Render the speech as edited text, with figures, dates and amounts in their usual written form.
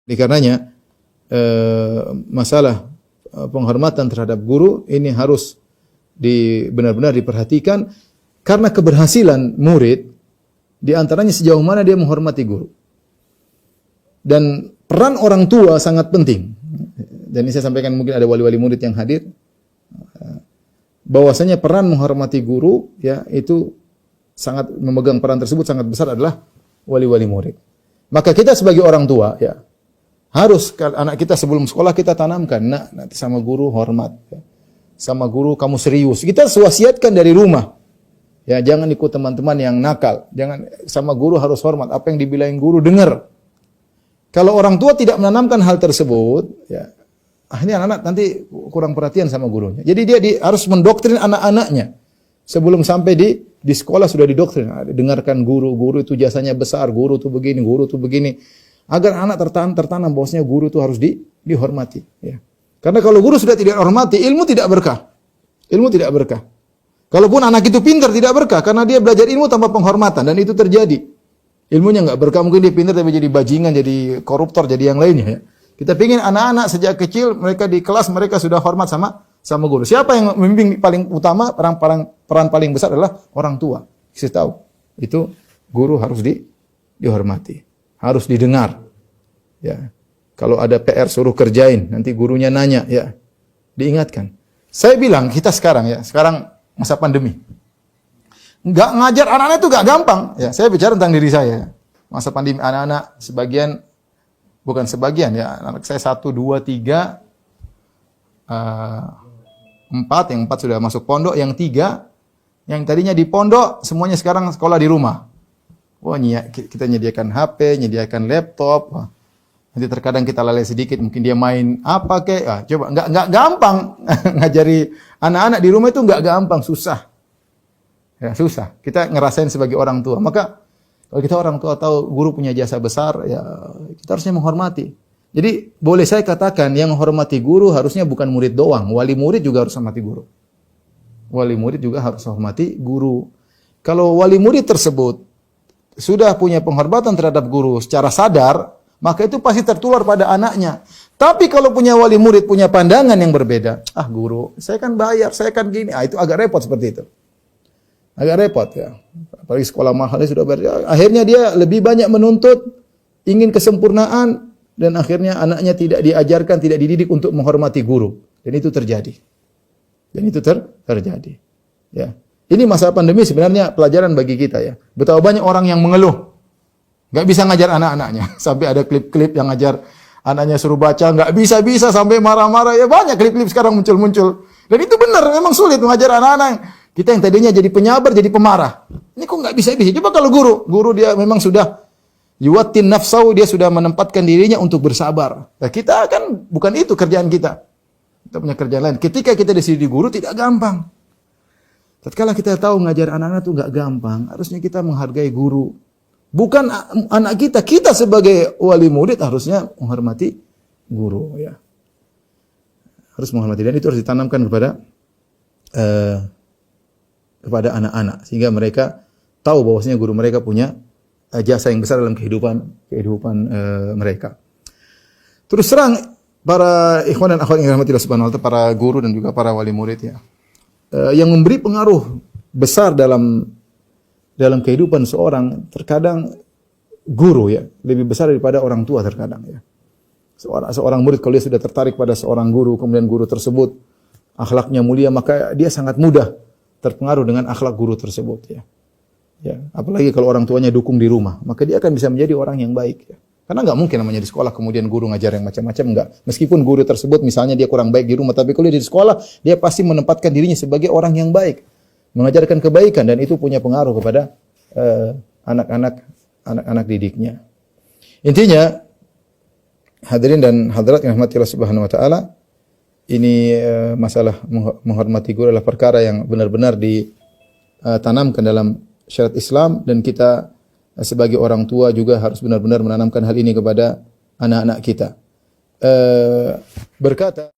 Oleh karenanya masalah penghormatan terhadap guru ini harus benar-benar diperhatikan karena keberhasilan murid di antaranya sejauh mana dia menghormati guru. Dan peran orang tua sangat penting. Dan ini saya sampaikan, mungkin ada wali-wali murid yang hadir, bahwasanya peran menghormati guru ya itu sangat memegang peran tersebut sangat besar adalah wali-wali murid. Maka kita sebagai orang tua ya harus anak kita sebelum sekolah kita tanamkan, nanti sama guru hormat, ya. Sama guru kamu serius. Kita wasiatkan dari rumah. Ya, jangan ikut teman-teman yang nakal. Jangan, sama guru harus hormat. Apa yang dibilangin guru dengar. Kalau orang tua tidak menanamkan hal tersebut, ya akhirnya anak-anak nanti kurang perhatian sama gurunya. Jadi dia harus mendoktrin anak-anaknya. Sebelum sampai di sekolah sudah didoktrin. Dengarkan guru itu jasanya besar, guru itu begini, guru itu begini. Agar anak tertanam bahwasanya guru itu harus dihormati. Ya. Karena kalau guru sudah tidak hormati, ilmu tidak berkah. Ilmu tidak berkah. Kalaupun anak itu pintar tidak berkah karena dia belajar ilmu tanpa penghormatan dan itu terjadi. Ilmunya enggak berkah, mungkin dia pintar tapi jadi bajingan, jadi koruptor, jadi yang lainnya ya. Kita ingin anak-anak sejak kecil mereka di kelas mereka sudah hormat sama guru. Siapa yang membimbing paling utama, peran paling besar adalah orang tua. Kasih tahu. Itu guru harus dihormati, harus didengar. Ya. Kalau ada PR suruh kerjain, nanti gurunya nanya ya. Diingatkan. Saya bilang kita sekarang masa pandemi. Enggak ngajar anak-anak itu enggak gampang. Ya, saya bicara tentang diri saya. Masa pandemi anak-anak bukan sebagian ya. Anak saya 1, 2, 3 4, yang 4 sudah masuk pondok, yang 3 yang tadinya di pondok semuanya sekarang sekolah di rumah. Wah, kita nyediakan HP, nyediakan laptop. Wah, nanti terkadang kita lalai sedikit, mungkin dia main apa kek. Coba enggak gampang ngajari anak-anak di rumah itu enggak gampang, susah. Ya, susah. Kita ngerasain sebagai orang tua. Maka kalau kita orang tua tahu guru punya jasa besar, ya kita harusnya menghormati. Jadi boleh saya katakan yang menghormati guru harusnya bukan murid doang, wali murid juga harus hormati guru. Wali murid juga harus hormati guru. Kalau wali murid tersebut sudah punya penghormatan terhadap guru secara sadar, maka itu pasti tertular pada anaknya. Tapi kalau punya wali murid punya pandangan yang berbeda, guru, saya kan bayar, saya kan gini, itu agak repot seperti itu. Agak repot ya. Apalagi sekolah mahalnya sudah bayar. Akhirnya dia lebih banyak menuntut, ingin kesempurnaan, dan akhirnya anaknya tidak diajarkan, tidak dididik untuk menghormati guru. Dan itu terjadi. Terjadi. Ya. Ini masa pandemi sebenarnya pelajaran bagi kita ya. Betapa banyak orang yang mengeluh. Nggak bisa ngajar anak-anaknya. Sampai ada klip-klip yang ngajar anaknya suruh baca, nggak bisa-bisa sampai marah-marah. Ya banyak klip-klip sekarang muncul-muncul. Dan itu benar, memang sulit mengajar anak-anak. Kita yang tadinya jadi penyabar, jadi pemarah. Ini kok nggak bisa-bisa. Coba kalau guru dia memang sudah yuwatin nafsau, dia sudah menempatkan dirinya untuk bersabar. Nah, kita kan bukan itu kerjaan kita. Kita punya kerjaan lain. Ketika kita di guru tidak gampang. Tatkala kita tahu ngajar anak-anak itu nggak gampang, harusnya kita menghargai guru. Bukan anak kita sebagai wali murid harusnya menghormati guru ya. Harus menghormati, dan itu harus ditanamkan kepada anak-anak sehingga mereka tahu bahwasanya guru mereka punya jasa yang besar dalam kehidupan mereka. Terus terang para ikhwan dan akhwat yang dirahmati Allah Subhanahu wa taala, para guru dan juga para wali murid ya. Yang memberi pengaruh besar dalam kehidupan seorang terkadang guru ya, lebih besar daripada orang tua terkadang ya. Seorang murid kalau dia sudah tertarik pada seorang guru, kemudian guru tersebut akhlaknya mulia, maka dia sangat mudah terpengaruh dengan akhlak guru tersebut ya. Ya, apalagi kalau orang tuanya dukung di rumah, maka dia akan bisa menjadi orang yang baik ya. Karena enggak mungkin namanya di sekolah kemudian guru ngajar yang macam-macam, enggak. Meskipun guru tersebut misalnya dia kurang baik di rumah, tapi kalau dia di sekolah, dia pasti menempatkan dirinya sebagai orang yang baik, mengajarkan kebaikan, dan itu punya pengaruh kepada anak-anak didiknya. Intinya, hadirin dan hadirat yang dirahmati Allah Subhanahu wa taala, ini masalah menghormati guru adalah perkara yang benar-benar ditanamkan dalam syariat Islam, dan kita sebagai orang tua juga harus benar-benar menanamkan hal ini kepada anak-anak kita. Berkata